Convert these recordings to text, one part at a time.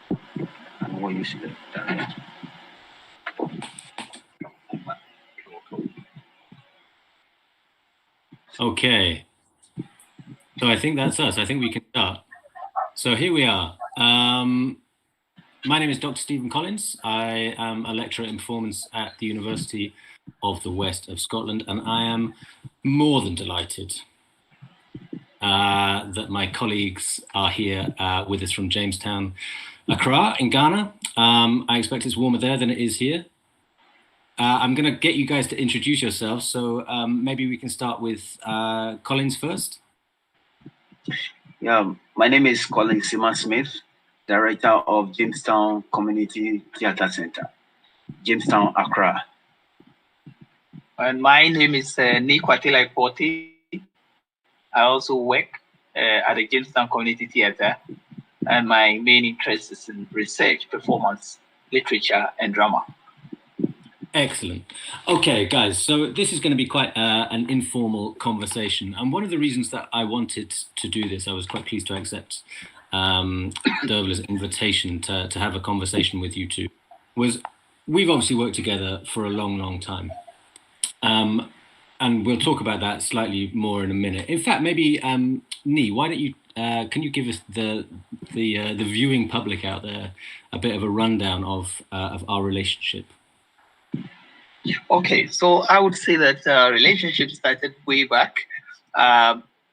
And what you should have done. Okay. So I think that's us. I think we can start. So here we are. My name is Dr. Stephen Collins. I am a lecturer in performance at the University of the West of Scotland, and I am more than delighted that my colleagues are here with us from Jamestown, Accra in Ghana. I expect it's warmer there than it is here. I'm going to get you guys to introduce yourselves. So maybe we can start with Collins first. Yeah, my name is Colin Smith, Director of Jamestown Community Theatre Center, Jamestown, Accra. And my name is Nick Kwatila. I also work at the Jamestown Community Theatre, and my main interest is in research, performance, literature, and drama. Excellent. Okay, guys, so this is going to be quite an informal conversation. And one of the reasons that I wanted to do this, I was quite pleased to accept Dervla's invitation to have a conversation with you two, was we've obviously worked together for a long, long time. And we'll talk about that slightly more in a minute. In fact, maybe, Nee, why don't you, can you give us the viewing public out there a bit of a rundown of our relationship? Okay, so I would say that relationship started way back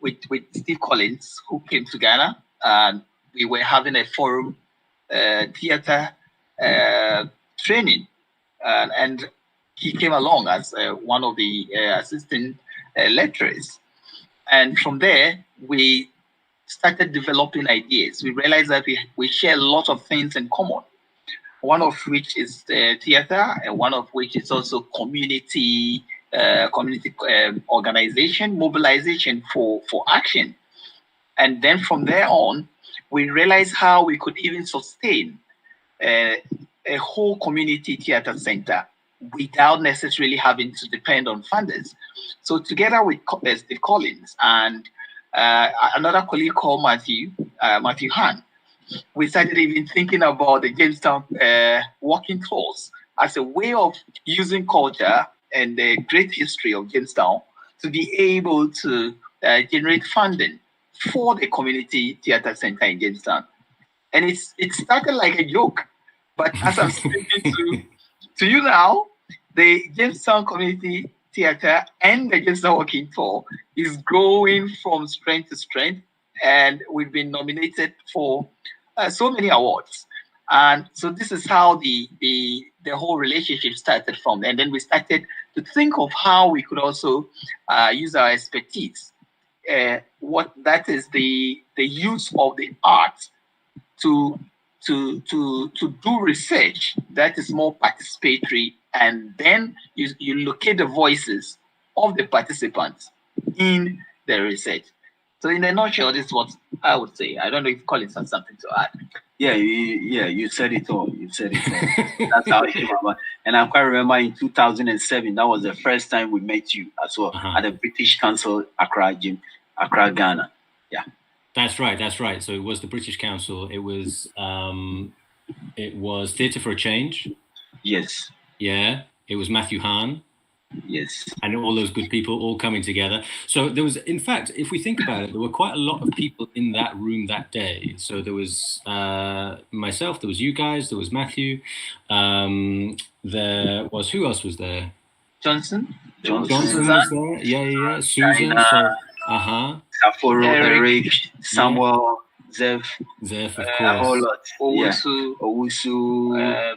with Steve Collins, who came to Ghana, and we were having a forum theater training, and he came along as one of the assistant lecturers. And from there, we started developing ideas. We realized that we share a lot of things in common, one of which is theater, and one of which is also community organization, mobilization for action. And then from there on, we realized how we could even sustain a whole community theater center without necessarily having to depend on funders. So together with Steve Collins and another colleague called Matthew Hahn, we started even thinking about the Jamestown walking tours as a way of using culture and the great history of Jamestown to be able to generate funding for the community theater center in Jamestown. And it started like a joke, but as I'm speaking to you now, the Jamestown Community Theatre and the Jamestown Walking Tour is growing from strength to strength, and we've been nominated for so many awards. And so this is how the whole relationship started from. And then we started to think of how we could also use our expertise. What that is the use of the art to do research that is more participatory, and then you locate the voices of the participants in the research. So in a nutshell, this is what I would say. I don't know if Collins has something to add. Yeah, you said it all. You said it all. That's how it came about. And I quite remember in 2007, that was the first time we met you as well at the British Council, Accra, Ghana. Yeah. That's right. That's right. So it was the British Council. It was Theatre for a Change. Yes. Yeah. It was Matthew Hahn. Yes. And all those good people all coming together. So there was, in fact, if we think about it, there were quite a lot of people in that room that day. So there was myself, there was you guys, there was Matthew, there was, who else was there? Johnson was there. Yeah. Susan. Saforo, Eric, Samuel, Zeph, of course. A whole lot. Owusu,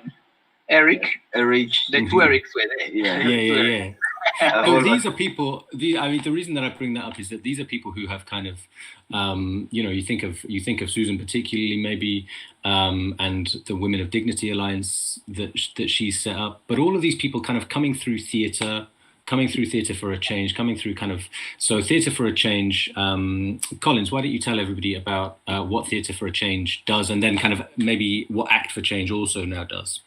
Eric. The two Erics were there. Yeah. So these are people. I mean, the reason that I bring that up is that these are people who have kind of, you think of Susan particularly, maybe, and the Women of Dignity Alliance that she's set up. But all of these people kind of coming through Theatre for a Change, so Theatre for a Change. Collins, why don't you tell everybody about what Theatre for a Change does, and then kind of maybe what Act for Change also now does.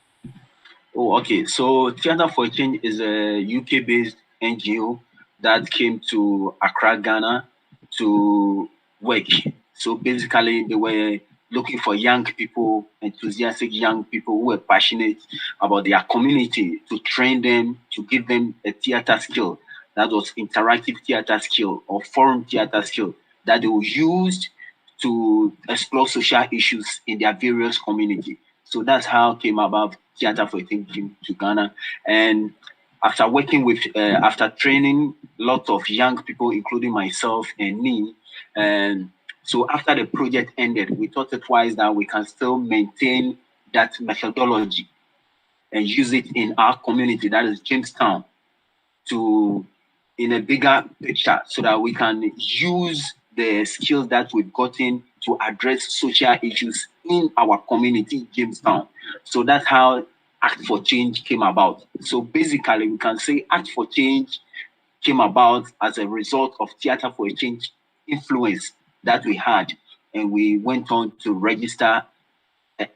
Oh, okay. So Theatre for a Change is a UK-based NGO that came to Accra, Ghana to work. So basically, they were looking for young people, enthusiastic young people who were passionate about their community, to train them, to give them a theater skill that was interactive theater skill or forum theater skill that they will use to explore social issues in their various community. So that's how it came about Theater for a Change came to Ghana. And after working with, after training lots of young people, including myself and me, and so after the project ended, we thought it wise that we can still maintain that methodology and use it in our community, that is Jamestown, to in a bigger picture, so that we can use the skills that we've gotten to address social issues in our community, Jamestown. So that's how Act for Change came about. So basically, we can say Act for Change came about as a result of Theater for a Change influence that we had. And we went on to register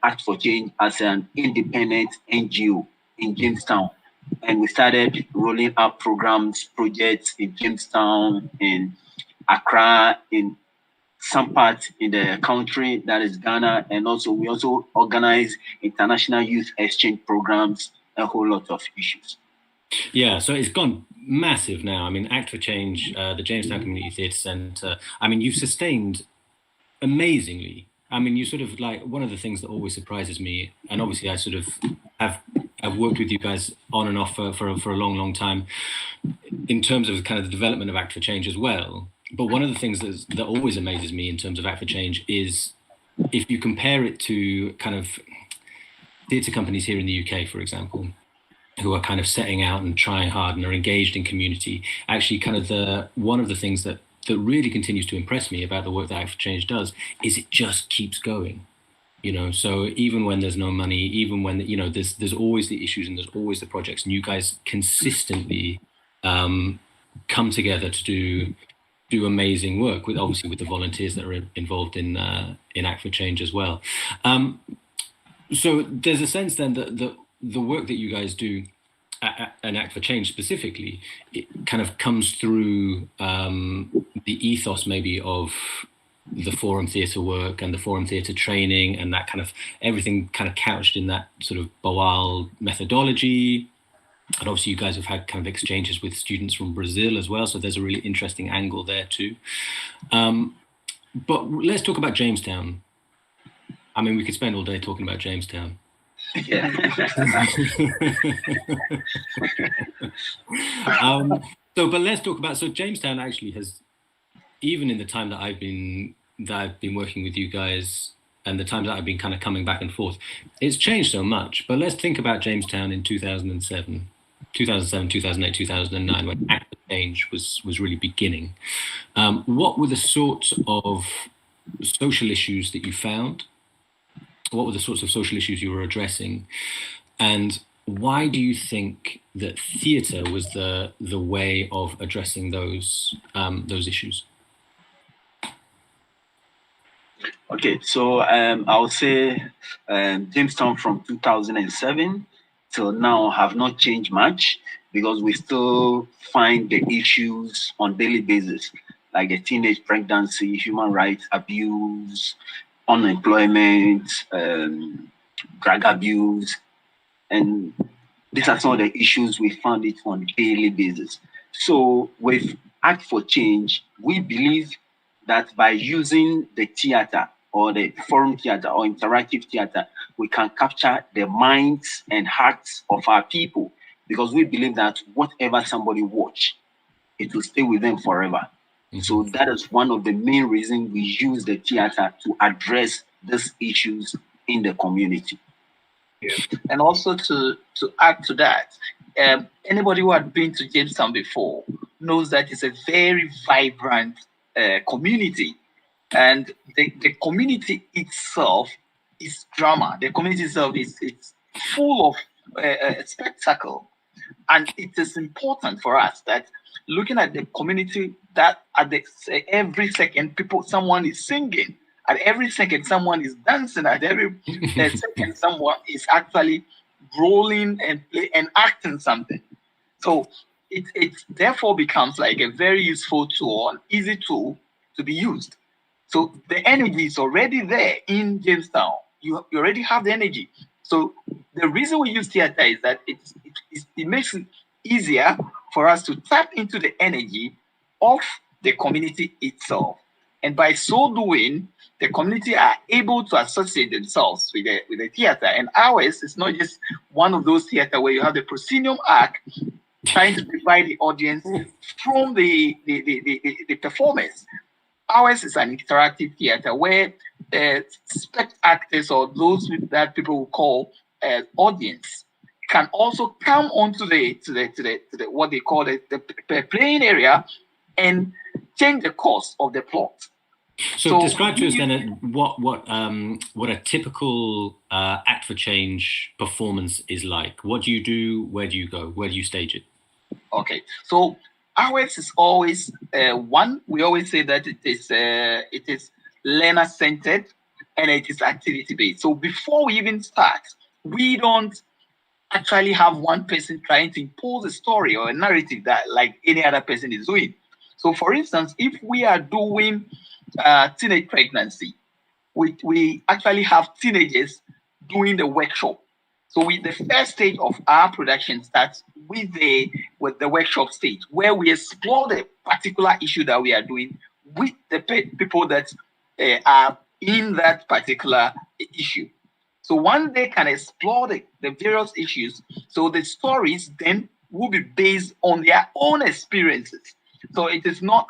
Act for Change as an independent NGO in Jamestown. And we started rolling out programs, projects in Jamestown, in Accra, in some parts in the country, that is Ghana. And also, we also organize international youth exchange programs, a whole lot of issues. Yeah, so it's gone massive now. I mean, Act for Change, the Jamestown Community Theatre Centre, I mean, you've sustained amazingly. I mean, you sort of like, one of the things that always surprises me, and obviously I sort of I've worked with you guys on and off for a long, long time in terms of kind of the development of Act for Change as well. But one of the things that always amazes me in terms of Act for Change is if you compare it to kind of theatre companies here in the UK, for example, who are kind of setting out and trying hard and are engaged in community, actually kind of one of the things that really continues to impress me about the work that Act for Change does is it just keeps going. You know, so even when there's no money, even when, you know, there's always the issues and there's always the projects, and you guys consistently come together to do amazing work with, obviously, with the volunteers that are involved in Act for Change as well. So there's a sense then that the work that you guys do and Act for Change specifically, it kind of comes through the ethos maybe of the forum theatre work and the forum theatre training, and that kind of everything kind of couched in that sort of Boal methodology. And obviously you guys have had kind of exchanges with students from Brazil as well, so there's a really interesting angle there too. But let's talk about Jamestown. I mean, we could spend all day talking about Jamestown. Yeah. But let's talk about, so Jamestown actually has, even in the time that I've been working with you guys and the times that I've been kind of coming back and forth, it's changed so much. But let's think about Jamestown in 2007, 2008, 2009, when Act for Change was really beginning. What were the sorts of social issues that you found? What were the sorts of social issues you were addressing? And why do you think that theatre was the way of addressing those issues? Okay, so I would say Jamestown from 2007 till now have not changed much, because we still find the issues on daily basis, like the teenage pregnancy, human rights abuse, unemployment, drug abuse, and these are some of the issues we found it on a daily basis. So with Act for Change, we believe that by using the theater or the forum theater or interactive theater, we can capture the minds and hearts of our people, because we believe that whatever somebody watch, it will stay with them forever. Mm-hmm. So that is one of the main reasons we use the theater to address these issues in the community. Yeah. And also to add to that, anybody who had been to Jamestown before knows that it's a very vibrant community, and the community itself is drama. The community itself it's full of spectacle, and it is important for us that looking at the community, that at every second someone is singing, at every second someone is dancing, at every second someone is actually rolling and acting something. So it therefore becomes like a very useful tool, an easy tool to be used. So the energy is already there in Jamestown. You already have the energy. So the reason we use theater is that it makes it easier for us to tap into the energy of the community itself. And by so doing, the community are able to associate themselves with the theater. And ours is not just one of those theater where you have the proscenium act trying to divide the audience from the performance. Ours is an interactive theater where spect actors, or those that people will call audience, can also come onto the what they call the playing area and change the course of the plot. So describe to us then what a typical Act for Change performance is like. What do you do? Where do you go? Where do you stage it? Okay, so ours is always one. We always say that it is learner centered and it is activity based. So before we even start, we don't actually have one person trying to impose a story or a narrative that like any other person is doing. So, for instance, if we are doing teenage pregnancy, we actually have teenagers doing the workshop. So the first stage of our production starts with the workshop stage, where we explore the particular issue that we are doing with the people that are in that particular issue. So once they can explore the various issues, so the stories then will be based on their own experiences. So it is not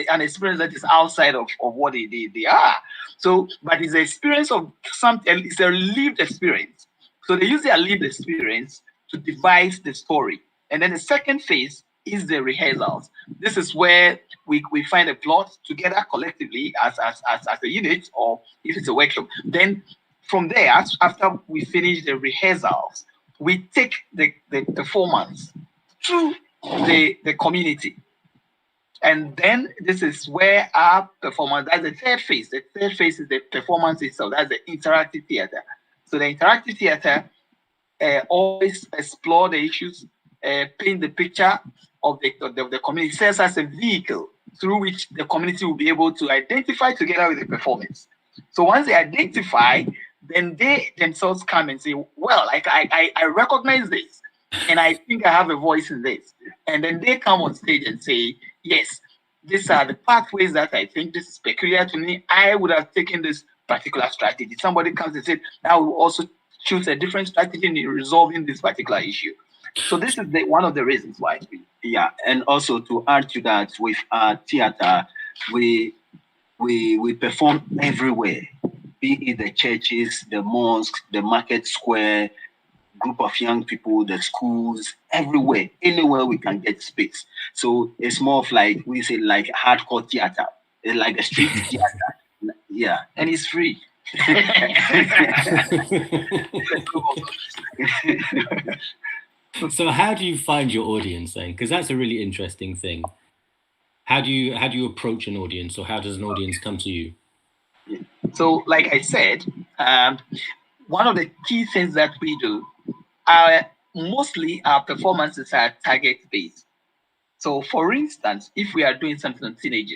an experience that is outside of what they are. So, but it's the experience of something, it's a lived experience. So they use their lived experience to devise the story. And then the second phase is the rehearsals. This is where we find a plot together collectively as a unit, or if it's a workshop. Then from there, after we finish the rehearsals, we take the performance to the community. And then this is where our performance, that's the third phase. The third phase is the performance itself. That's the interactive theater. So the interactive theater always explore the issues, paint the picture of the community, serves as a vehicle through which the community will be able to identify together with the performance. So once they identify, then they themselves come and say, well, like I recognize this, and I think I have a voice in this. And then they come on stage and say, yes, these are the pathways that I think this is peculiar to me. I would have taken this particular strategy. Somebody comes and says, I will also choose a different strategy in resolving this particular issue. So this is one of the reasons why. Yeah, and also to add to that, with our theater, we perform everywhere, be it the churches, the mosques, the market square, group of young people, the schools, everywhere, anywhere we can get space. So it's more of like, we say like hardcore theater. It's like a street theater. Yeah, and it's free. So how do you find your audience then? Because that's a really interesting thing. How do you approach an audience, or how does an audience come to you? So, like I said, one of the key things that we do, mostly our performances are target-based. So, for instance, if we are doing something on teenage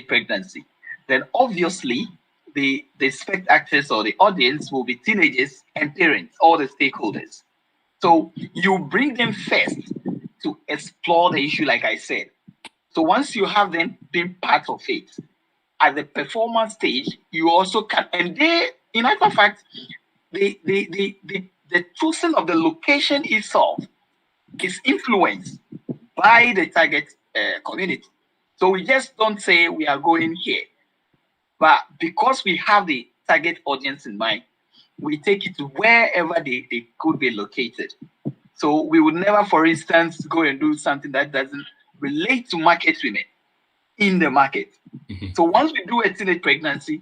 pregnancy, then obviously the spect actors or the audience will be teenagers and parents, all the stakeholders. So you bring them first to explore the issue, like I said. So once you have them being part of it, at the performance stage, you also can, and they, in actual fact, the choosing of the location itself is influenced by the target community. So we just don't say we are going here, but because we have the target audience in mind, we take it to wherever they could be located. So we would never, for instance, go and do something that doesn't relate to market women in the market. Mm-hmm. So once we do a teenage pregnancy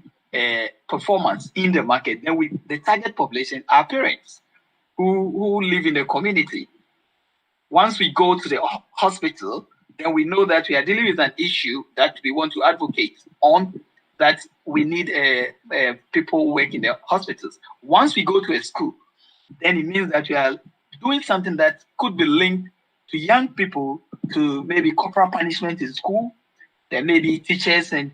performance in the market, then the target population are parents who live in the community. Once we go to the hospital, then we know that we are dealing with an issue that we want to advocate on, that we need people who work in the hospitals. Once we go to a school, then it means that we are doing something that could be linked to young people, to maybe corporal punishment in school, There may be teachers and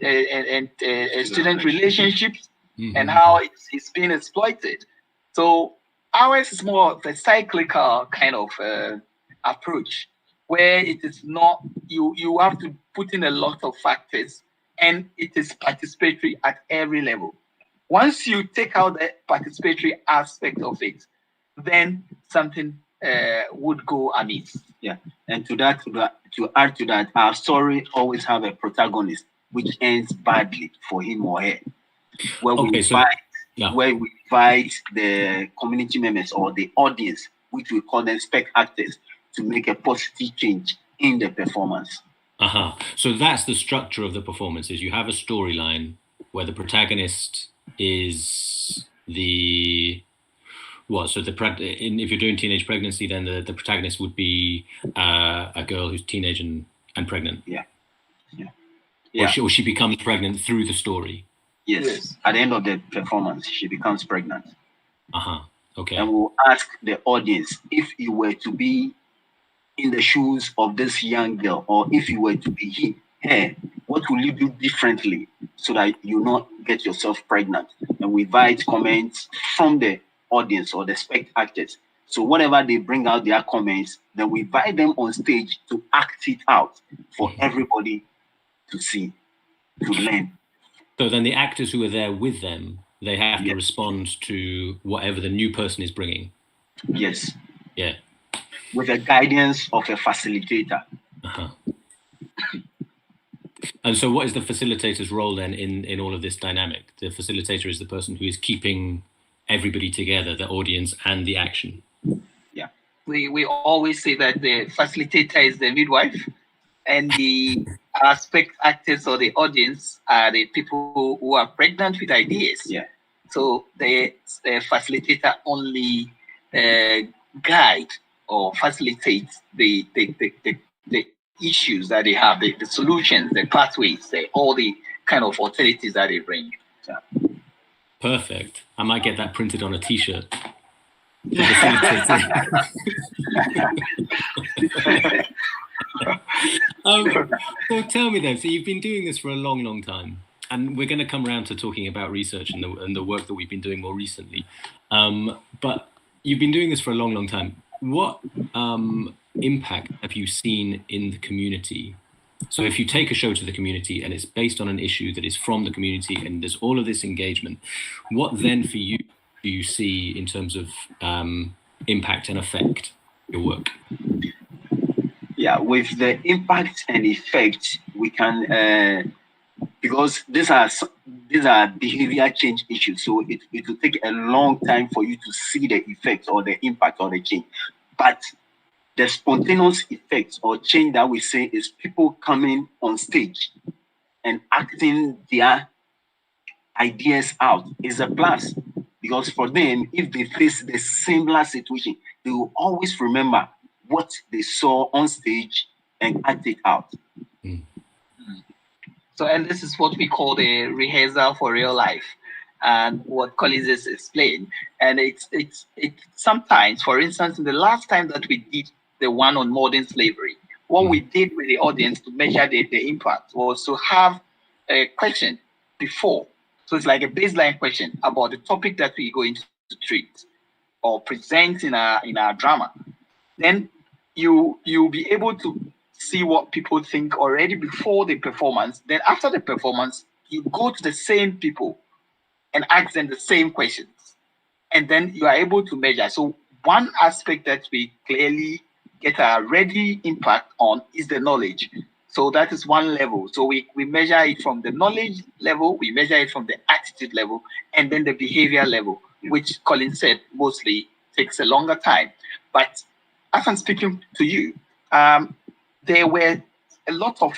student relationships, and how it's being exploited. So ours is more of a cyclical kind of approach, where it is not, you have to put in a lot of factors, and it is participatory at every level. Once you take out the participatory aspect of it, then something would go amiss. Yeah, and to add to that, our story always have a protagonist which ends badly for him or her. Where we invite the community members or the audience, which we call them spec actors, to make a positive change in the performance. So that's the structure of the performances. You have a storyline where the protagonist is the So if you're doing teenage pregnancy, then the protagonist would be a girl who's teenage and pregnant. Yeah. Or she becomes pregnant through the story. Yes. At the end of the performance, she becomes pregnant. Okay. And we'll ask the audience, if you were to be in the shoes of this young girl, or if you were to be her, what will you do differently so that you not get yourself pregnant? And we invite comments from the audience or the spec actors. So whatever they bring out their comments, then we invite them on stage to act it out for everybody to see, to learn. So then the actors who are there with them, they have to respond to whatever the new person is bringing. Yes. Yeah. With the guidance of a facilitator. And so what is the facilitator's role then in all of this dynamic? The facilitator is the person who is keeping everybody together, the audience and the action. Yeah. We always say that the facilitator is the midwife, and the aspect actors or the audience are the people who are pregnant with ideas. Yeah. So the facilitator only guide or facilitate the issues that they have, the solutions, the pathways, all the kind of alternatives that they bring. Yeah. Perfect. I might get that printed on a T-shirt. So tell me then, so you've been doing this for a long, long time, and we're going to come around to talking about research and the work that we've been doing more recently. But you've been doing this for a long, long time. What impact have you seen in the community? So if you take a show to the community and it's based on an issue that is from the community and there's all of this engagement, what then for you do you see in terms of impact and effect your work? Yeah, with the impact and effect, we can, because these are behavior change issues, so it will take a long time for you to see the effect or the impact or the change. But the spontaneous effect or change that we say is people coming on stage and acting their ideas out is a plus. Because for them, if they face the similar situation, they will always remember what they saw on stage and act it out. So, and this is what we call the rehearsal for real life, and what Collins has explained. And it's sometimes, for instance, in the last time that we did the one on modern slavery, what we did with the audience to measure the impact was to have a question before. So it's like a baseline question about the topic that we're going to treat or present in our drama. Then you'll be able to see what people think already before the performance. Then after the performance, you go to the same people and ask them the same questions. And then you are able to measure. So one aspect that we clearly get a ready impact on is the knowledge. So that is one level. So we measure it from the knowledge level, we measure it from the attitude level, and then the behavior level, which Colin said mostly takes a longer time. But as I'm speaking to you, there were a lot of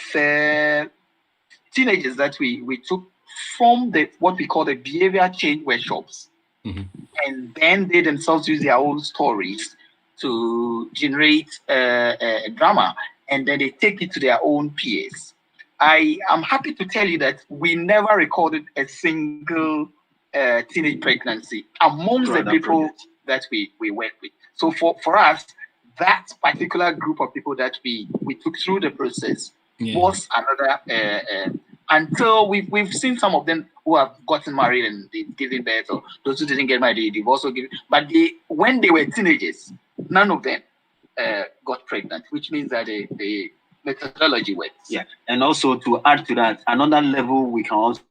teenagers that we took from what we call the behavior change workshops. And then they themselves use their own stories to generate a drama, and then they take it to their own peers. I am happy to tell you that we never recorded a single teenage pregnancy amongst the people that we work with. So for us, that particular group of people that we took through the process was another. Until we've seen some of them who have gotten married and they've given birth, or those who didn't get married, they've also given. But when they were teenagers, none of them got pregnant, which means that the methodology works. Yeah, and also to add to that, another level we can also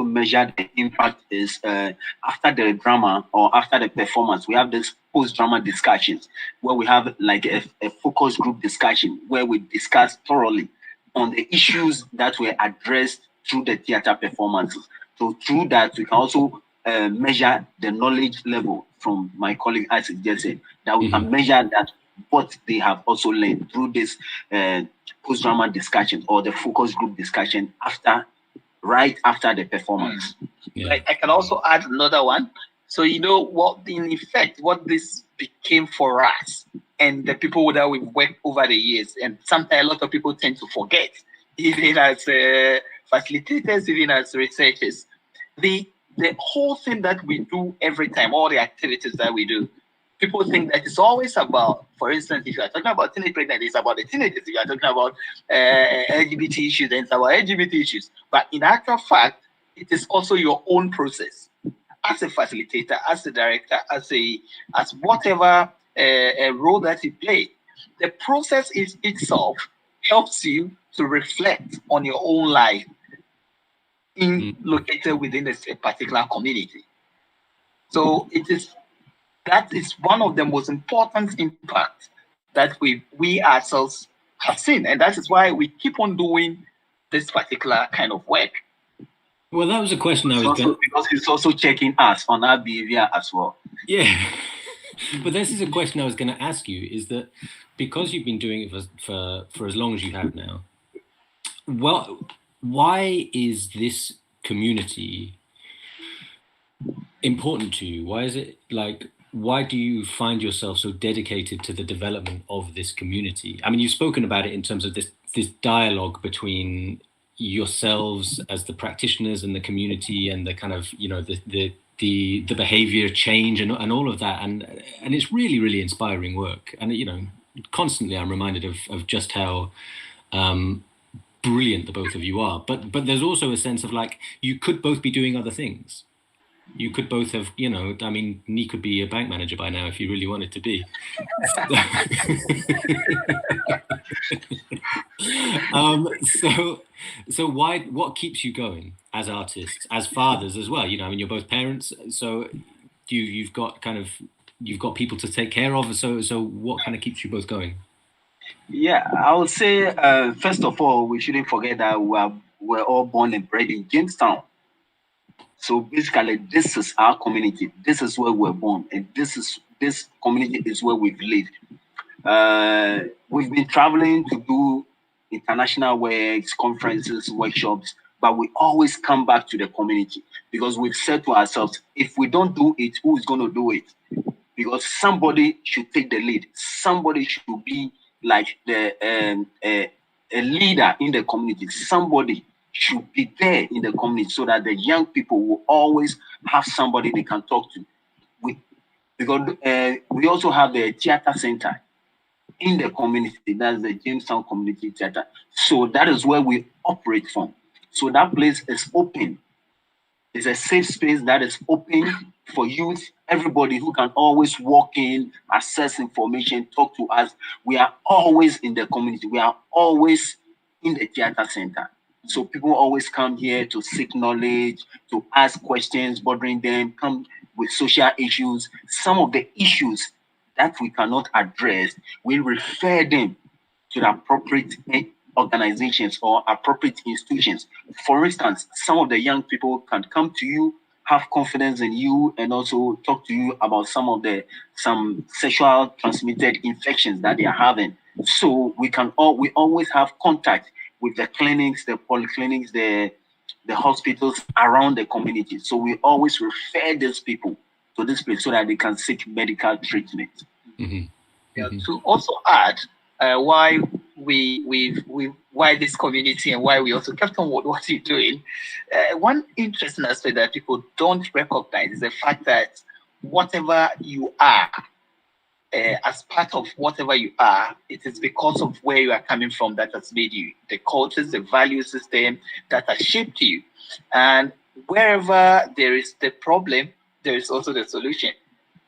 measure the impact is after the drama or after the performance, we have this post-drama discussions where we have like a focus group discussion where we discuss thoroughly on the issues that were addressed through the theater performances. So through that, we can also measure the knowledge level from my colleague, as it just said, that we can measure that what they have also learned through this post-drama discussion or the focus group discussion right after the performance. Yeah. I can also add another one. So what in effect, what this became for us and the people that we've worked over the years, and sometimes a lot of people tend to forget, even as facilitators, even as researchers, the whole thing that we do every time, all the activities that we do, people think that it's always about, for instance, if you are talking about teenage pregnancy, it's about the teenagers. If you are talking about LGBT issues, then it's about LGBT issues. But in actual fact, it is also your own process. As a facilitator, as a director, as whatever role that you play, the process itself helps you to reflect on your own life located within a particular community. So that is one of the most important impacts that we ourselves have seen, and that is why we keep on doing this particular kind of work. Well, that was a question I was going, because it's also checking us on our behavior as well. Yeah, but this is a question I was going to ask you, is that because you've been doing it for as long as you have now, well, why is this community important to you? Why is it why do you find yourself so dedicated to the development of this community? I mean, you've spoken about it in terms of this dialogue between yourselves as the practitioners and the community, and the kind of the behavior change and all of that, and it's really, really inspiring work. And constantly I'm reminded of just how brilliant the both of you are. But there's also a sense of you could both be doing other things. You could both have, I mean, Nee could be a bank manager by now if you really wanted to be. So what keeps you going as artists, as fathers as well? I mean, you're both parents, so you've got people to take care of. So what kind of keeps you both going? Yeah, I would say, first of all, we shouldn't forget that we're all born and bred in Jamestown. So basically, this is our community. This is where we're born, and this community is where we've lived. We've been traveling to do international works, conferences, workshops, but we always come back to the community because we've said to ourselves, if we don't do it, who is going to do it? Because somebody should take the lead. Somebody should be like a leader in the community. Somebody should be there in the community so that the young people will always have somebody they can talk to. Because we also have the theater center in the community. That's the Jamestown Community Theater. So that is where we operate from. So that place is open. It's a safe space that is open for youth, everybody who can always walk in, access information, talk to us. We are always in the community. We are always in the theater center. So people always come here to seek knowledge, to ask questions bothering them, come with social issues. Some of the issues that we cannot address, we refer them to the appropriate organizations or appropriate institutions. For instance, some of the young people can come to you, have confidence in you, and also talk to you about some sexual transmitted infections that they are having. So we always have contact with the clinics, the polyclinics, the hospitals around the community. So we always refer these people to this place so that they can seek medical treatment. Mm-hmm. Yeah, to also add why why this community and why we also kept on what we're doing. One interesting aspect that people don't recognize is the fact that whatever you are, as part of whatever you are, it is because of where you are coming from that has made you, the cultures, the value system that has shaped you. And wherever there is the problem, there is also the solution.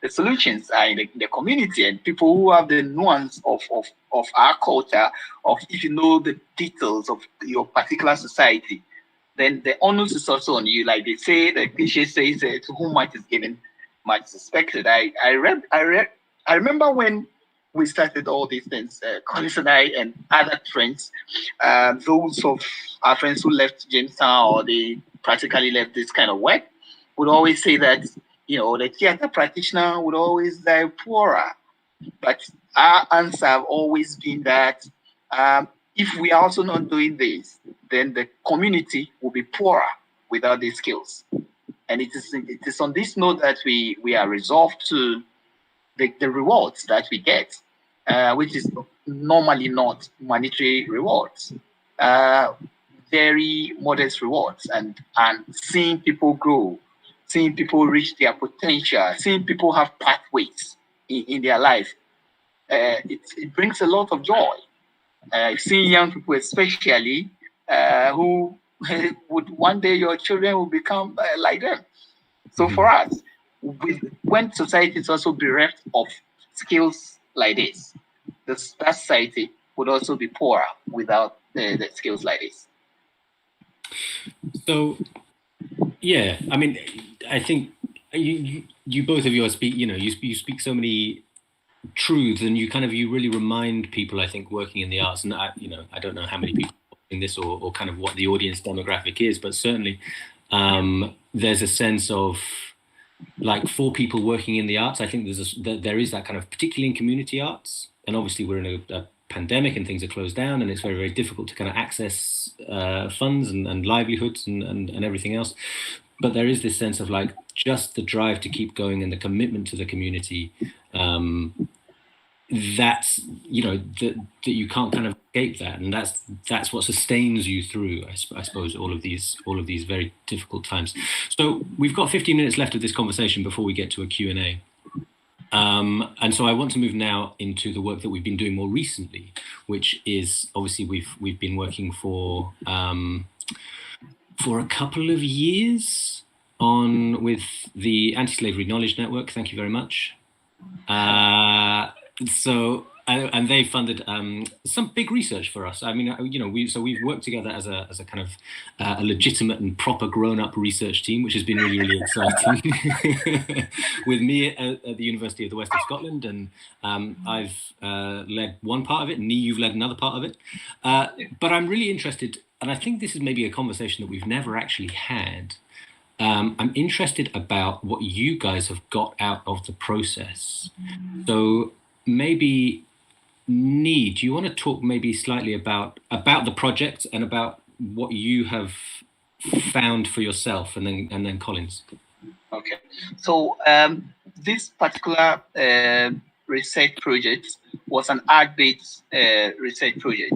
The solutions are in the community, and people who have the nuance of our culture, of if you know the details of your particular society, then the onus is also on you. Like they say, the cliche says, to whom much is given, much is expected. I remember when we started all these things, Collins and I and other friends, those of our friends who left Jamestown or they practically left this kind of work, would always say that, the theater practitioner would always die poorer. But our answer have always been that if we are also not doing this, then the community will be poorer without these skills. And it is on this note that we are resolved to the rewards that we get, which is normally not monetary rewards, very modest rewards, and seeing people grow, seeing people reach their potential, seeing people have pathways in their life. It brings a lot of joy. Seeing young people, especially, who would one day your children will become like them. So for us, when society is also bereft of skills like this, that society would also be poorer without the skills like this. So, yeah, I mean, I think you both of you speak. You speak so many truths, and you really remind people, I think, working in the arts, and I don't know how many people in this or kind of what the audience demographic is, but certainly there's a sense of, like, for people working in the arts, I think there is that kind of, particularly in community arts, and obviously we're in a pandemic and things are closed down, and it's very, very difficult to kind of access funds and livelihoods and everything else. But there is this sense of, like, just the drive to keep going and the commitment to the community. That's that you can't kind of escape that, and that's what sustains you through, I suppose, all of these very difficult times. So we've got 15 minutes left of this conversation before we get to a Q&A. And so I want to move now into the work that we've been doing more recently, which is, obviously, we've been working for a couple of years with the Anti-Slavery Knowledge Network. Thank you very much. So and they funded some big research for us. I mean, we've worked together as a kind of a legitimate and proper grown-up research team, which has been really, really exciting. With me at the University of the West of Scotland, and I've led one part of it, and you've led another part of it. But I'm really interested, and I think this is maybe a conversation that we've never actually had. I'm interested about what you guys have got out of the process. So maybe, Nee, do you want to talk maybe slightly about the project and about what you have found for yourself, and then Collins? Okay. So this particular research project was an art-based research project,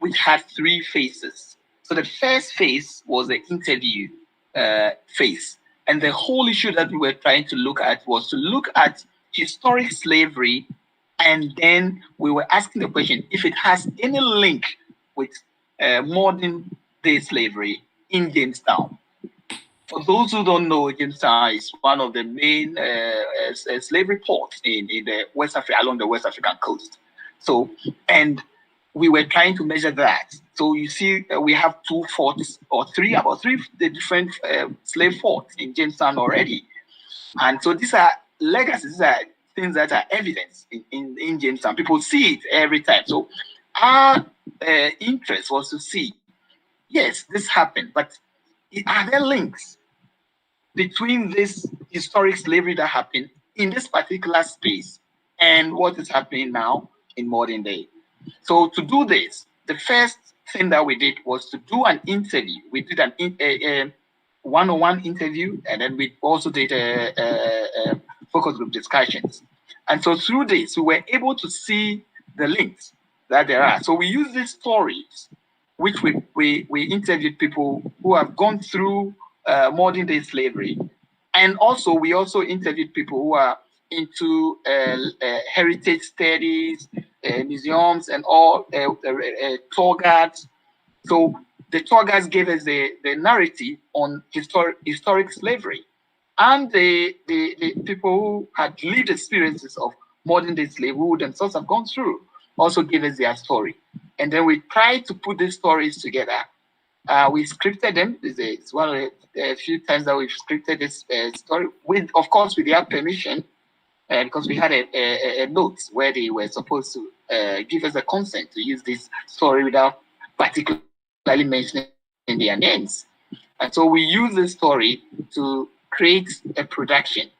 which had 3 phases. So the first phase was the interview phase. And the whole issue that we were trying to look at was to look at historic slavery, and then we were asking the question if it has any link with modern day slavery in Jamestown. For those who don't know, Jamestown is one of the main slavery ports in the West Africa, along the West African coast. So, and we were trying to measure that. So you see, we have 2 forts or 3, about 3 different slave forts in Jamestown already. And so these are legacies, these are things that are evidence in Jamestown. People see it every time. So our interest was to see, yes, this happened, but are there links between this historic slavery that happened in this particular space and what is happening now in modern day? So to do this, the first thing that we did was to do an interview. We did a one-on-one interview, and then we also did a focus group discussions. And so through this, we were able to see the links that there are. So we use these stories, which we interviewed people who have gone through modern day slavery. And also, we also interviewed people who are into heritage studies, museums, and all tour guides. So the tour guides gave us the narrative on historic slavery. And the people who had lived experiences of modern day slavery, who themselves have gone through, also gave us their story. And then we tried to put these stories together. We scripted them. It's one of the few times that we've scripted this story, with, of course, with their permission, because we had a note where they were supposed to give us a consent to use this story without particularly mentioning their names. And so we use this story to create a production.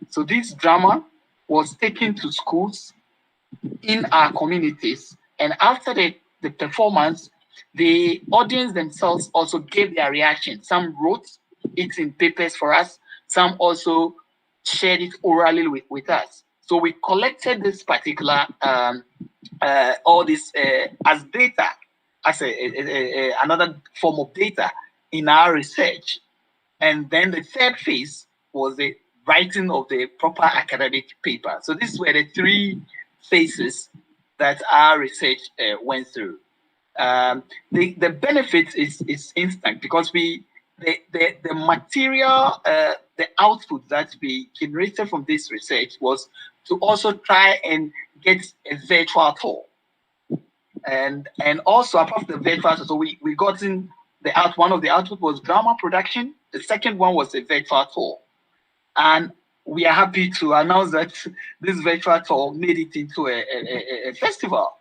So this drama was taken to schools in our communities. And after the performance, the audience themselves also gave their reaction. Some wrote it in papers for us. Some also shared it orally with us. So we collected this particular, all this as data, as another form of data in our research. And then the third phase was the writing of the proper academic paper. So these were the three phases that our research went through. The benefit is instant, because the material, the output that we generated from this research was to also try and get a virtual tour. And also, apart from the virtual tour, so we got in one of the output was drama production. The second one was a virtual tour. And we are happy to announce that this virtual tour made it into a festival.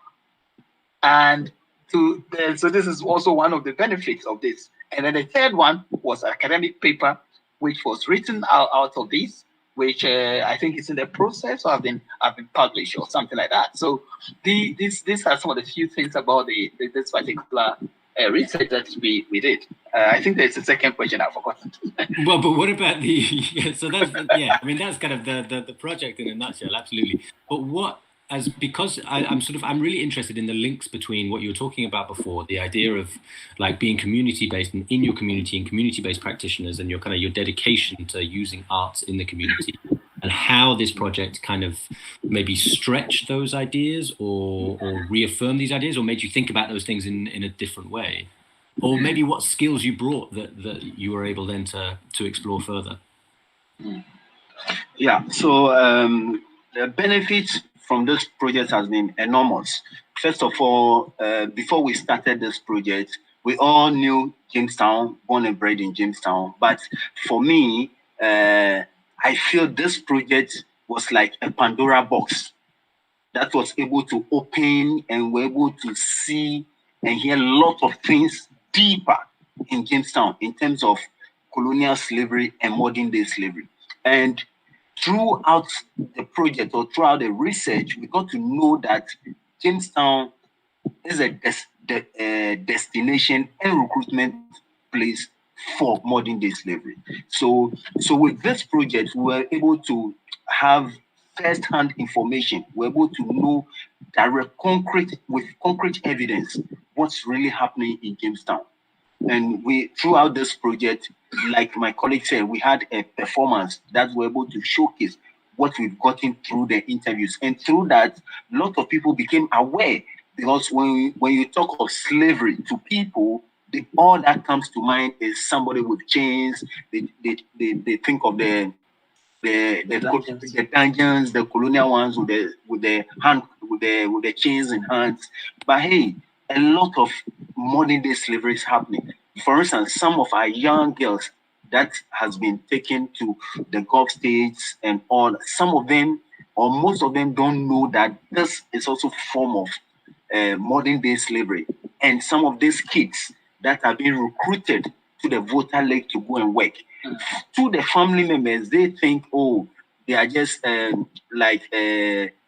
And so this is also one of the benefits of this. And then the third one was academic paper, which was written out of this, which I think is in the process, or have been published or something like that. So these are some of the few things about this particular research that we did. I think there's a second question I've forgotten. Well, but what about so that's, yeah, I mean, that's kind of the project in a nutshell, absolutely. But because I'm really interested in the links between what you were talking about before, the idea of like being community-based and in your community and community-based practitioners, and your dedication to using arts in the community, and how this project kind of maybe stretched those ideas or reaffirmed these ideas, or made you think about those things in a different way, or maybe what skills you brought that you were able then to explore further. Yeah, so the benefits from this project has been enormous. First of all, before we started this project, we all knew Jamestown, born and bred in Jamestown. But for me, I feel this project was like a Pandora box that was able to open, and we're able to see and hear a lot of things deeper in Jamestown in terms of colonial slavery and modern day slavery. And throughout the project, or throughout the research, we got to know that Jamestown is a destination and recruitment place for modern day slavery. So with this project, we were able to have first-hand information. We're able to know with concrete evidence what's really happening in Jamestown. And throughout this project, like my colleague said, we had a performance that we're able to showcase what we've gotten through the interviews. And through that, a lot of people became aware, because when you talk of slavery to people, all that comes to mind is somebody with chains. They think of the dungeons, the colonial ones with the chains in hands. But hey, a lot of modern day slavery is happening. For instance, some of our young girls that has been taken to the Gulf states and all, some of them or most of them don't know that this is also a form of modern day slavery. And some of these kids that are being recruited to the voter leg to go and work, to the family members, they think, oh, they are just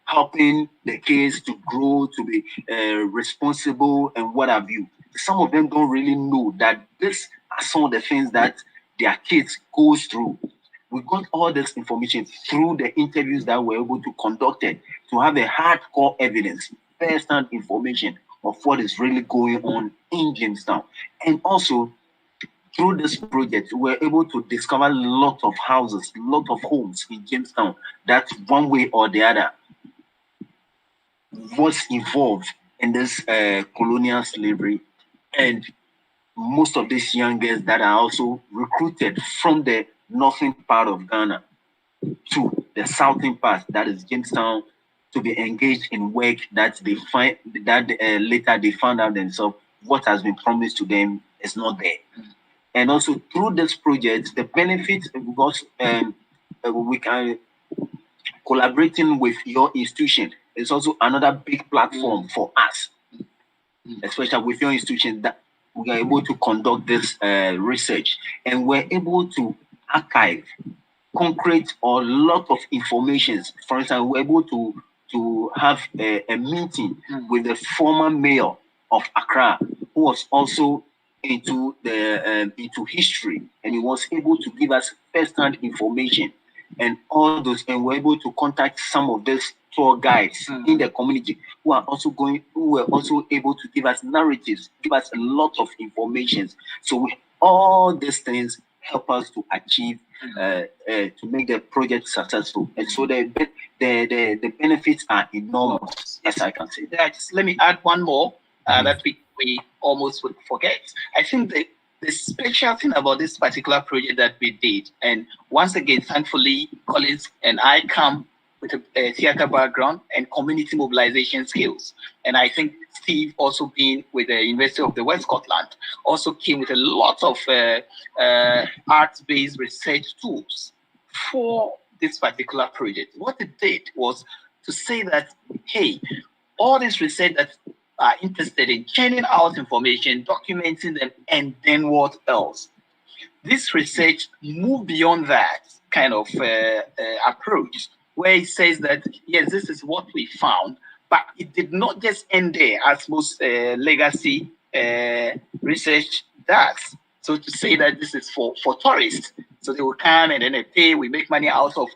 helping the kids to grow, to be responsible and what have you. Some of them don't really know that this are some of the things that their kids goes through. We got all this information through the interviews that we're able to conduct it, to have a hardcore evidence, first-hand information of what is really going on in Jamestown. And also, through this project, we were able to discover a lot of houses, a lot of homes in Jamestown that one way or the other was involved in this colonial slavery. And most of these young girls that are also recruited from the northern part of Ghana to the southern part, that is Jamestown, to be engaged in work that they find that later they found out themselves what has been promised to them is not there. And also through this project, the benefits, because we can collaborating with your institution is also another big platform for us, especially with your institution, that we are able to conduct this research, and we're able to archive concrete or lot of informations. For instance, we're able to have a meeting with the former mayor of Accra, who was also into history, and he was able to give us first-hand information and all those, and we're able to contact some of these tour guides in the community who were also able to give us narratives, give us a lot of information. So all these things help us to achieve to make the project successful. And so the benefits are enormous. Yes, I can say that. Just let me add one more that we almost would forget. I think the special thing about this particular project that we did, and once again, thankfully, Collins and I come with a theater background and community mobilization skills. And I think Steve, also being with the University of the West Scotland, also came with a lot of arts-based research tools for this particular project. What it did was to say that, hey, all this research that are interested in churning out information, documenting them, and then what else? This research moved beyond that kind of approach, where it says that, yes, this is what we found, but it did not just end there, as most legacy research does. So to say that this is for tourists, so they will come and then they pay, we make money out of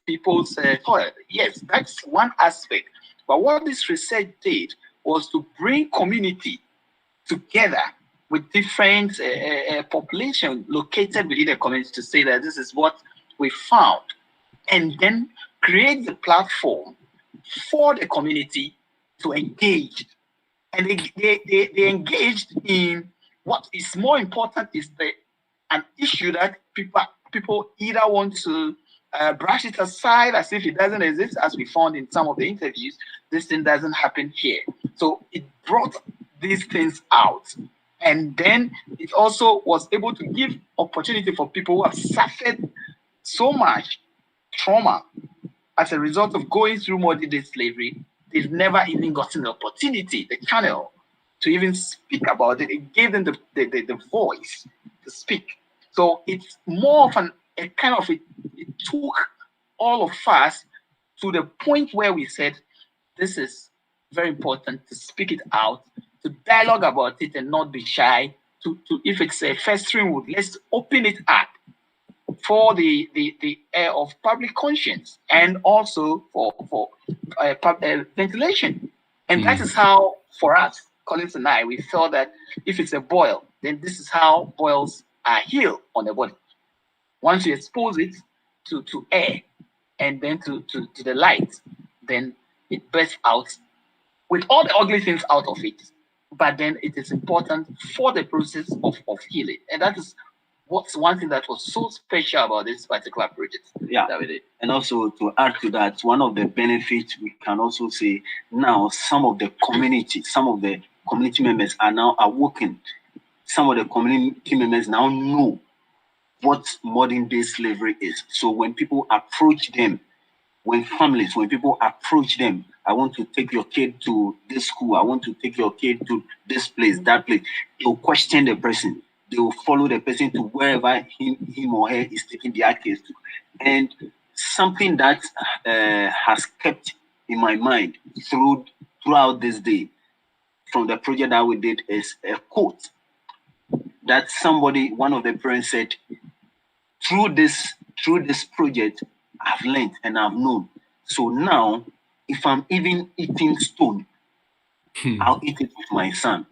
people's toil. Yes, that's one aspect. But what this research did was to bring community together with different population located within the community to say that this is what we found, and then create the platform for the community to engage. And they engaged in what is more important is an issue that people either want to brush it aside as if it doesn't exist, as we found in some of the interviews. This thing doesn't happen here. So it brought these things out. And then it also was able to give opportunity for people who have suffered so much trauma as a result of going through modern day slavery. They've never even gotten the opportunity, the channel, to even speak about it. It gave them the voice to speak. So it's more of it took all of us to the point where we said, this is very important to speak it out, to dialogue about it and not be shy, to if it's a festering wood, let's open it up for the air of public conscience and also for ventilation. And that is how, for us, Collins and I, we felt that if it's a boil, then this is how boils are healed on the body. Once you expose it to air and then to the light, then it bursts out with all the ugly things out of it. But then it is important for the process of healing. And that is what's one thing that was so special about this particular project. Yeah, and also to add to that, one of the benefits we can also say now, some of the community members are now awoken. Some of the community members now know what modern day slavery is. So when people approach them, when people approach them, I want to take your kid to this school, I want to take your kid to this place, that place, they'll question the person. They will follow the person to wherever him or her is taking their kids to. And something that has kept in my mind throughout this day from the project that we did is a quote that one of the parents said, through this project, I've learned and I've known. So now, if I'm even eating stone, I'll eat it with my son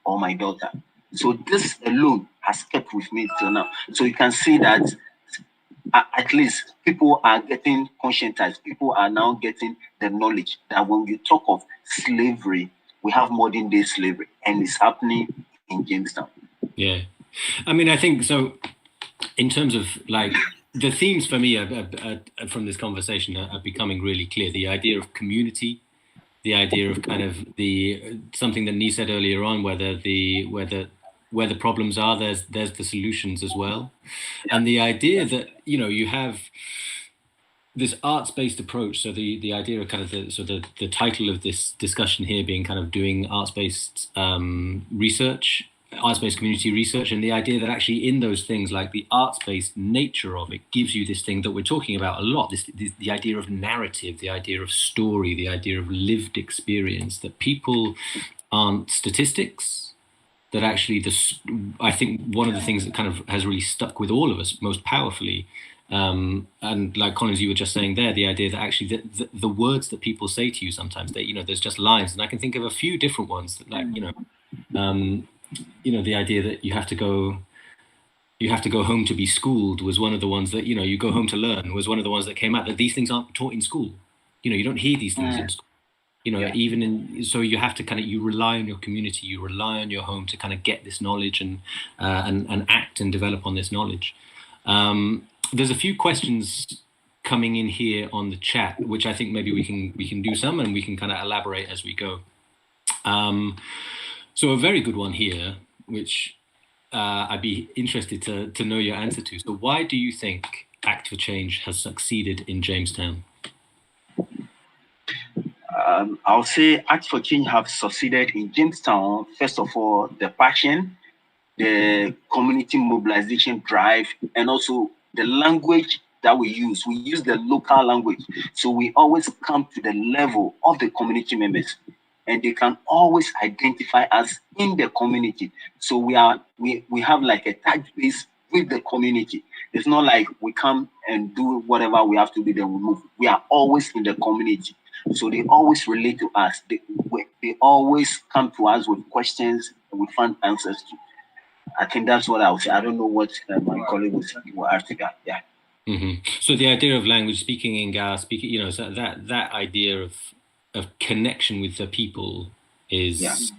or my daughter. So this alone has kept with me till now. So you can see that at least people are getting conscientized. People are now getting the knowledge that when you talk of slavery, we have modern day slavery, and it's happening in Jamestown. Yeah, I mean, I think so. In terms of like the themes for me from this conversation are becoming really clear. The idea of community, the idea of kind of something that Nee said earlier on, where the problems are, there's the solutions as well, and the idea that you have this arts-based approach. So the idea of kind of the title of this discussion here being kind of doing arts-based research, arts-based community research, and the idea that actually in those things, like the arts-based nature of it, gives you this thing that we're talking about a lot, the idea of narrative, the idea of story, the idea of lived experience, that people aren't statistics, that actually I think one of the things that kind of has really stuck with all of us most powerfully, and like Collins, you were just saying there, the idea that actually the words that people say to you sometimes, there's just lines, and I can think of a few different ones that, like, the idea that you have to go home to be schooled was one of the ones that, you go home to learn was one of the ones that came out, that these things aren't taught in school. You don't hear these things in school. Even so you have to you rely on your community, you rely on your home to kind of get this knowledge and act and develop on this knowledge. There's a few questions coming in here on the chat, which I think maybe we can do some, and we can kind of elaborate as we go. So a very good one here, which I'd be interested to know your answer to. So why do you think Act for Change has succeeded in Jamestown? I'll say Act for Change have succeeded in Jamestown. First of all, the passion, the community mobilization drive, and also the language that we use. We use the local language. So we always come to the level of the community members, and they can always identify us in the community. So we have like a tag base with the community. It's not like we come and do whatever we have to do, then we move. We are always in the community. So they always relate to us. They always come to us with questions and we find answers to. I think that's what I would say. I don't know what my colleague will add to that. Yeah. Mm-hmm. So the idea of language, speaking in Ga, so that idea of connection with the people is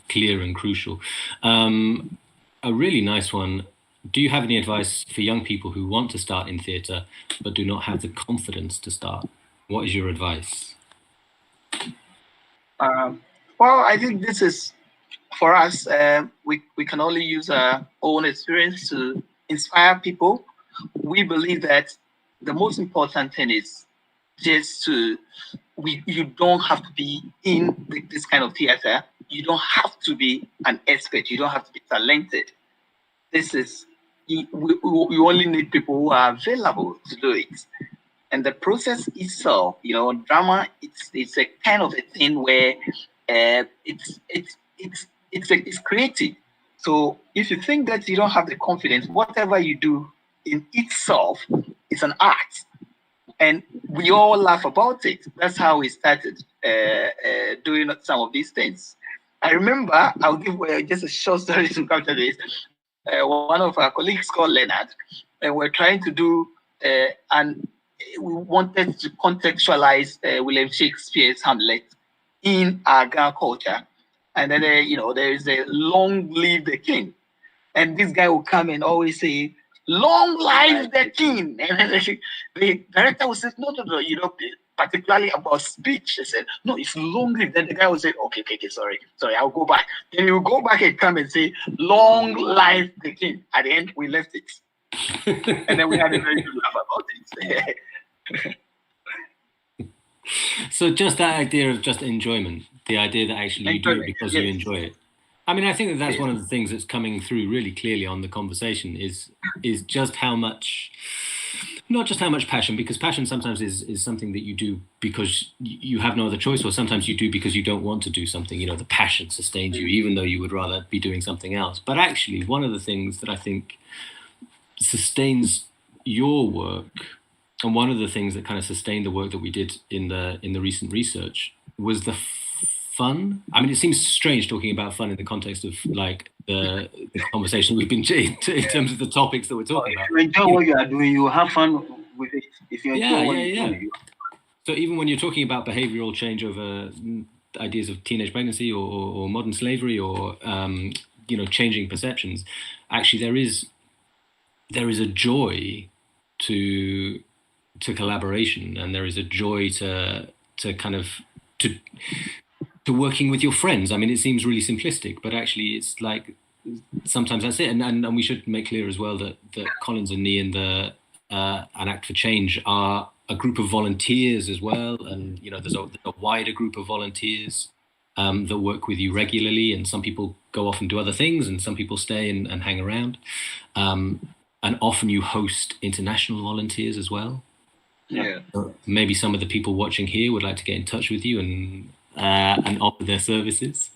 clear and crucial. A really nice one. Do you have any advice for young people who want to start in theatre but do not have the confidence to start? What is your advice? Well, I think this is, for us, we can only use our own experience to inspire people. We believe that the most important thing is just you don't have to be in this kind of theater. You don't have to be an expert. You don't have to be talented. You only need people who are available to do it. And the process itself, drama, it's a kind of a thing where it's creative. So if you think that you don't have the confidence, whatever you do in itself is an art. And we all laugh about it. That's how we started doing some of these things. I remember, I'll give just a short story to come to this. One of our colleagues called Leonard, and we're trying to do, and we wanted to contextualize William Shakespeare's Hamlet in our Ghana culture. And then, there is a long live the king. And this guy will come and always say, long live the king. And then the director will say, no, particularly about speech. They said, no, it's long live. Then the guy will say, okay, sorry, I'll go back. Then he will go back and come and say, long live the king. At the end, we left it. And then we had a very good laugh about it. So just that idea of just enjoyment, the idea that actually you do it because you enjoy it. I mean, I think that's one of the things that's coming through really clearly on the conversation is just how much, not just how much passion, because passion sometimes is something that you do because you have no other choice, or sometimes you do because you don't want to do something. The passion sustains you, even though you would rather be doing something else. But actually, one of the things that I think sustains your work, and one of the things that kind of sustained the work that we did in the recent research, was the fun? I mean, it seems strange talking about fun in the context of like the conversation we've been in terms of the topics that we're talking about. If you enjoy what you are doing, you have fun with it. If you enjoy what you're doing. So even when you're talking about behavioral change over ideas of teenage pregnancy or modern slavery or changing perceptions, actually there is a joy to collaboration, and there is a joy to working with your friends. I mean, it seems really simplistic, but actually it's like sometimes that's it. And we should make clear as well that Collins and Nee and the An Act for Change are a group of volunteers as well. And, there's a wider group of volunteers that work with you regularly. And some people go off and do other things, and some people stay and hang around. And often you host international volunteers as well. Yeah. So maybe some of the people watching here would like to get in touch with you and offer their services.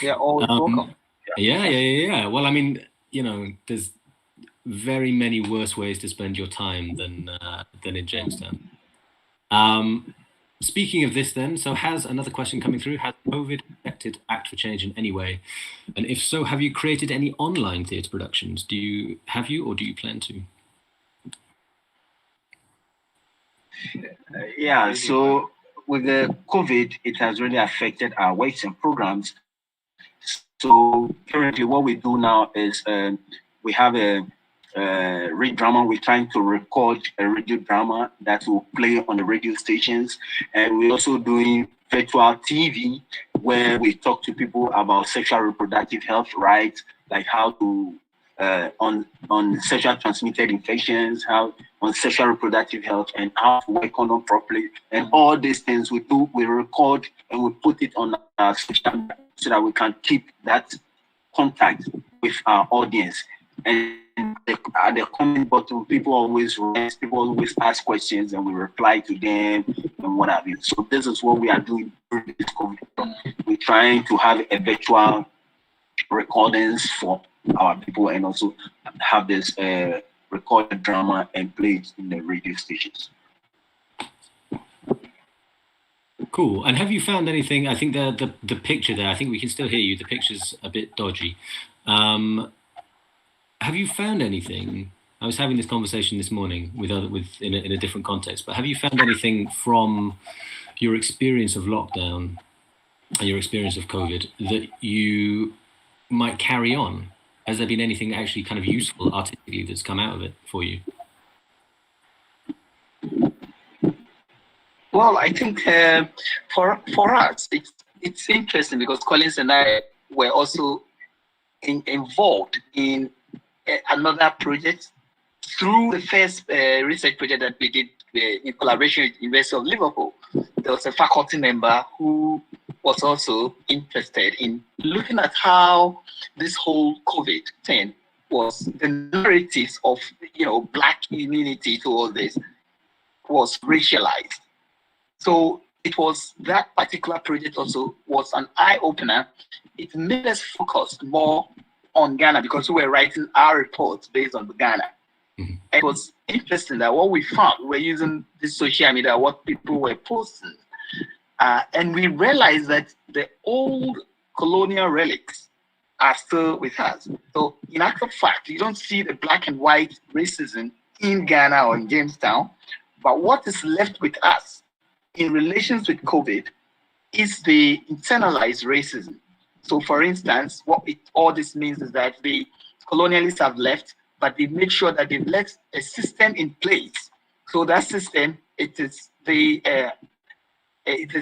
Yeah, always welcome. Yeah. Well, I mean, there's very many worse ways to spend your time than in Jamestown. Speaking of this then, so has another question coming through, has COVID affected Act for Change in any way? And if so, have you created any online theatre productions? Do you plan to? Yeah, so with the COVID, it has really affected our works and programs. So currently what we do now is we have a read drama. We're trying to record a radio drama that will play on the radio stations. And we're also doing virtual TV where we talk to people about sexual reproductive health rights, like how to on sexual transmitted infections, how on sexual reproductive health, and how to work on them properly. And all these things we do, we record and we put it on our social media so that we can keep that contact with our audience. And at the comment button, people always ask questions, and we reply to them and what have you. So this is what we are doing during this COVID. We're trying to have a virtual recordings for our people, and also have this recorded drama and play it in the radio stations. Cool. And have you found anything? I think the picture there, I think we can still hear you. The picture's a bit dodgy. Have you found anything? I was having this conversation this morning in a different context, but have you found anything from your experience of lockdown and your experience of COVID that you might carry on? Has there been anything actually kind of useful artistically that's come out of it for you? Well, I think for us, it's interesting because Collins and I were also involved in another project through the first research project that we did in collaboration with the University of Liverpool. There was a faculty member who was also interested in looking at how this whole COVID thing was, the narratives of Black immunity to all this was racialized. So it was that particular project also was an eye-opener. It made us focus more on Ghana because we were writing our reports based on Ghana. Mm-hmm. It was interesting that what we found, we were using this social media, what people were posting, and we realized that the old colonial relics are still with us. So in actual fact, you don't see the black and white racism in Ghana or in Jamestown, but what is left with us in relations with COVID is the internalized racism. So for instance, all this means is that the colonialists have left, but they make sure that they've left a system in place. So that system, it is the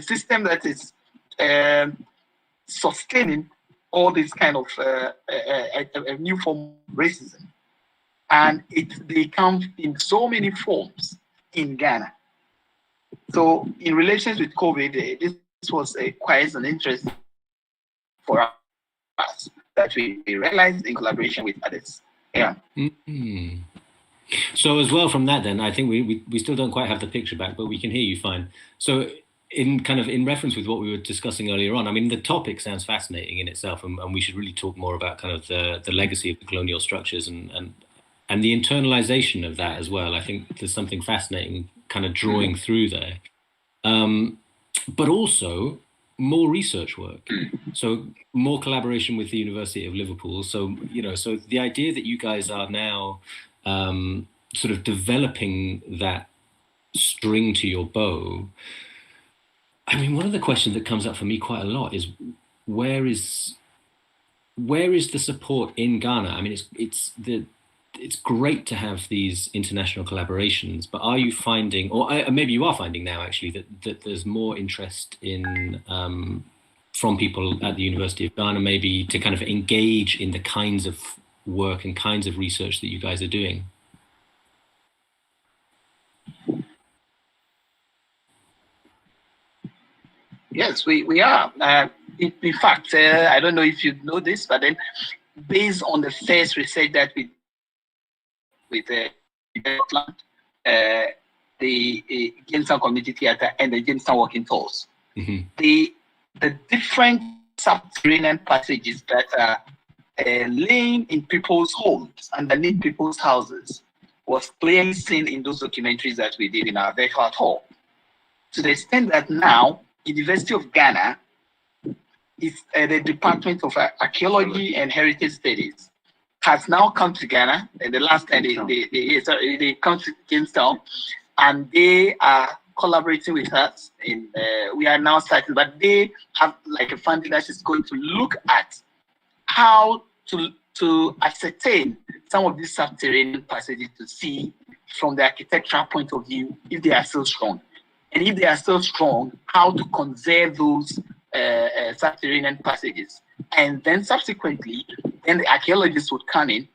system that is sustaining all this kind of a new form of racism. And they come in so many forms in Ghana. So in relations with COVID, this was quite an interest for us that we realized in collaboration with others. Yeah. Mm-hmm. So as well from that, then I think we still don't quite have the picture back, but we can hear you fine. So in reference with what we were discussing earlier on, I mean, the topic sounds fascinating in itself, and we should really talk more about kind of the legacy of the colonial structures and the internalization of that as well. I think there's something fascinating kind of drawing through there. But also, more research work, so more collaboration with the University of Liverpool. So, so the idea that you guys are now sort of developing that string to your bow. I mean, one of the questions that comes up for me quite a lot is where is the support in Ghana? I mean, it's great to have these international collaborations, but are you finding, or maybe you are finding now actually, that there's more interest in from people at the University of Ghana maybe to kind of engage in the kinds of work and kinds of research that you guys are doing? Yes, we are. In fact, I don't know if you know this, but then based on the first research that we with Scotland, the Jamestown Community Theatre and the Jamestown Walking Tours, the different subterranean passages that are laying in people's homes, underneath people's houses, was clearly seen in those documentaries that we did in our virtual tour. To the extent that now, University of Ghana is the Department of Archaeology and Heritage Studies has now come to Ghana, and the last time they come to Jamestown, and they are collaborating with us. We are now starting, but they have like a funding that is going to look at how to ascertain some of these subterranean passages to see from the architectural point of view if they are still strong. And if they are still strong, how to conserve those subterranean passages. And then subsequently, then the archaeologists would come in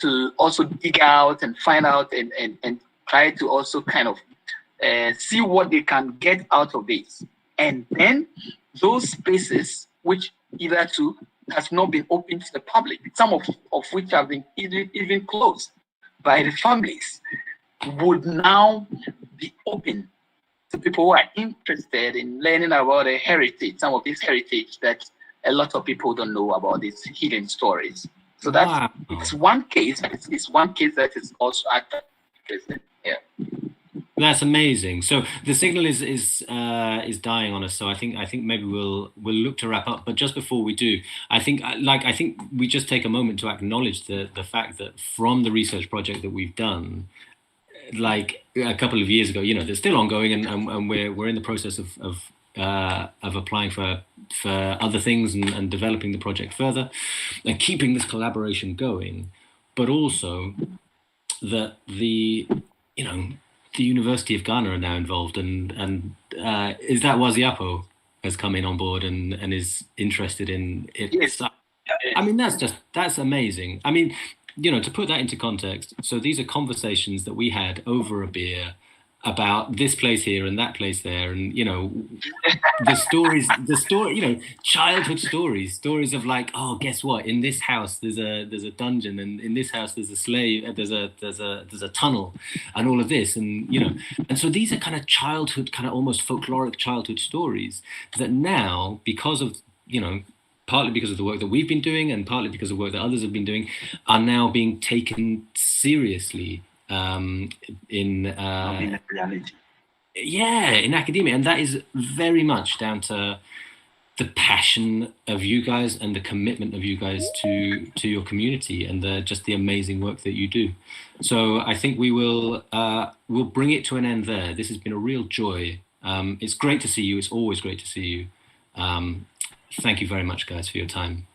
to also dig out and find out and try to also kind of see what they can get out of this. And then those spaces, which hitherto has not been open to the public, some of which have been even closed by the families, would now be open to people who are interested in learning about the heritage, some of this heritage that a lot of people don't know about, these hidden stories. So that's it's one case. It's one case that is also present. Yeah. That's amazing. So the signal is dying on us. So I think maybe we'll look to wrap up. But just before we do, I think we just take a moment to acknowledge the fact that from the research project that we've done, like a couple of years ago, they're still ongoing, and we're in the process of applying for other things and developing the project further and keeping this collaboration going, but also that the University of Ghana are now involved, and is that Waziapo has come in on board and is interested in it. Yes. I mean, that's amazing. I mean, to put that into context, so these are conversations that we had over a beer about this place here and that place there, and childhood stories of like, oh, guess what? In this house there's a dungeon, and in this house there's a slave, there's a tunnel, and all of this, and and so these are kind of childhood, kind of almost folkloric childhood stories that now, because of partly because of the work that we've been doing and partly because of work that others have been doing, are now being taken seriously in reality. Yeah, in academia. And that is very much down to the passion of you guys and the commitment of you guys to your community and just the amazing work that you do. So I think we'll bring it to an end there. This has been a real joy. It's great to see you. It's always great to see you. Thank you very much, guys, for your time.